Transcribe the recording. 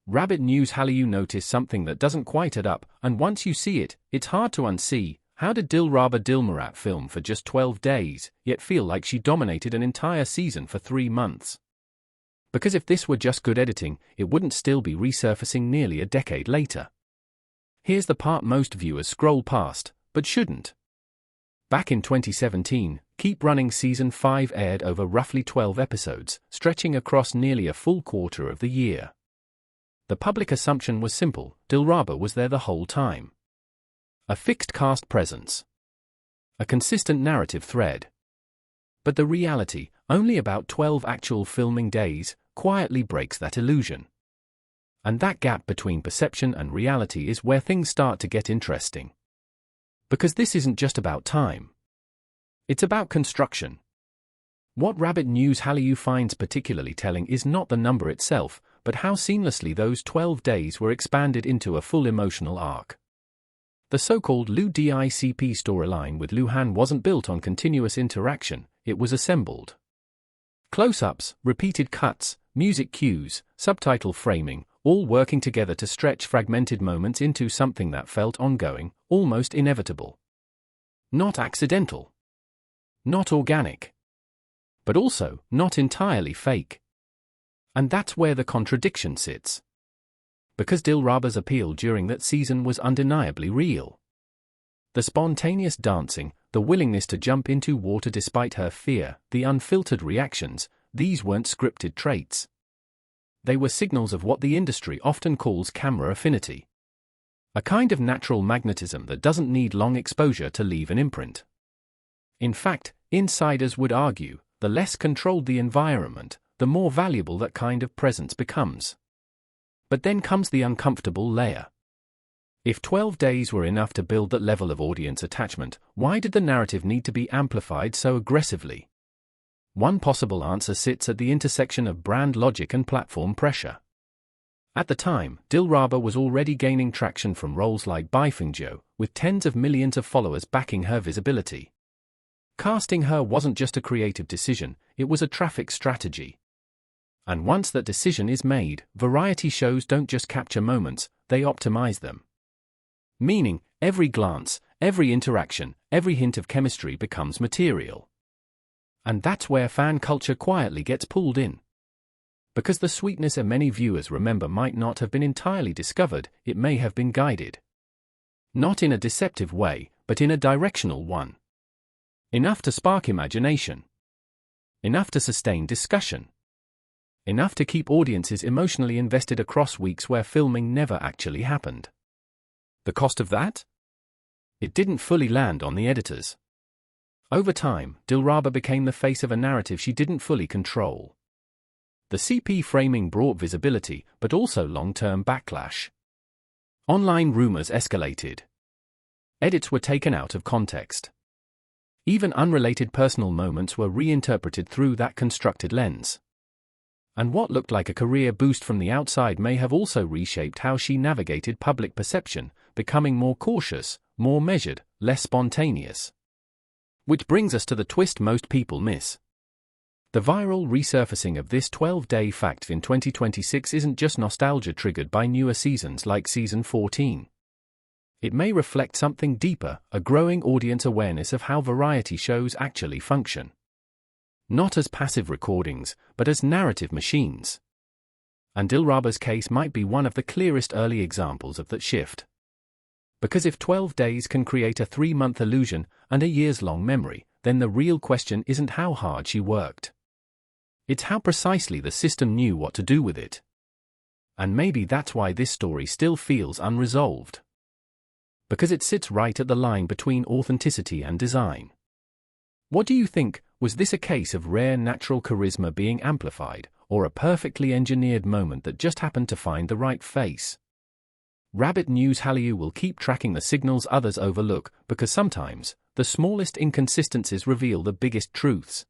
Rabbit News Hallyu noticed something that doesn't quite add up, and once you see it, it's hard to unsee. How did Dilraba Dilmurat film for just 12 days, yet feel like she dominated an entire season for 3 months? Because if this were just good editing, it wouldn't still be resurfacing nearly a decade later. Here's the part most viewers scroll past, but shouldn't. Back in 2017, Keep Running Season 5 aired over roughly 12 episodes, stretching across nearly a full quarter of the year. The public assumption was simple: Dilraba was there the whole time. A fixed cast presence. A consistent narrative thread. But the reality, only about 12 actual filming days, quietly breaks that illusion. And that gap between perception and reality is where things start to get interesting. Because this isn't just about time. It's about construction. What Rabbit News Hallyu finds particularly telling is not the number itself, but how seamlessly those 12 days were expanded into a full emotional arc. The so-called Lu Dicp storyline with Luhan wasn't built on continuous interaction, it was assembled. Close-ups, repeated cuts, music cues, subtitle framing, all working together to stretch fragmented moments into something that felt ongoing, almost inevitable. Not accidental. Not organic. But also, not entirely fake. And that's where the contradiction sits. Because Dilraba's appeal during that season was undeniably real. The spontaneous dancing, the willingness to jump into water despite her fear, the unfiltered reactions, these weren't scripted traits. They were signals of what the industry often calls camera affinity. A kind of natural magnetism that doesn't need long exposure to leave an imprint. In fact, insiders would argue, the less controlled the environment, the more valuable that kind of presence becomes. But then comes the uncomfortable layer. If 12 days were enough to build that level of audience attachment, why did the narrative need to be amplified so aggressively? One possible answer sits at the intersection of brand logic and platform pressure. At the time, Dilraba was already gaining traction from roles like Baifengjo, with tens of millions of followers backing her visibility. Casting her wasn't just a creative decision, it was a traffic strategy. And once that decision is made, variety shows don't just capture moments, they optimize them. Meaning, every glance, every interaction, every hint of chemistry becomes material. And that's where fan culture quietly gets pulled in. Because the sweetness many viewers remember might not have been entirely discovered, it may have been guided. Not in a deceptive way, but in a directional one. Enough to spark imagination. Enough to sustain discussion. Enough to keep audiences emotionally invested across weeks where filming never actually happened. The cost of that? It didn't fully land on the editors. Over time, Dilraba became the face of a narrative she didn't fully control. The CP framing brought visibility, but also long-term backlash. Online rumors escalated. Edits were taken out of context. Even unrelated personal moments were reinterpreted through that constructed lens. And what looked like a career boost from the outside may have also reshaped how she navigated public perception, becoming more cautious, more measured, less spontaneous. Which brings us to the twist most people miss. The viral resurfacing of this 12-day fact in 2026 isn't just nostalgia triggered by newer seasons like Season 14. It may reflect something deeper, a growing audience awareness of how variety shows actually function. Not as passive recordings, but as narrative machines. And Dilraba's case might be one of the clearest early examples of that shift. Because if 12 days can create a 3-month illusion and a years-long memory, then the real question isn't how hard she worked. It's how precisely the system knew what to do with it. And maybe that's why this story still feels unresolved. Because it sits right at the line between authenticity and design. What do you think? Was this a case of rare natural charisma being amplified, or a perfectly engineered moment that just happened to find the right face? Rabbit News Hallyu will keep tracking the signals others overlook, because sometimes, the smallest inconsistencies reveal the biggest truths.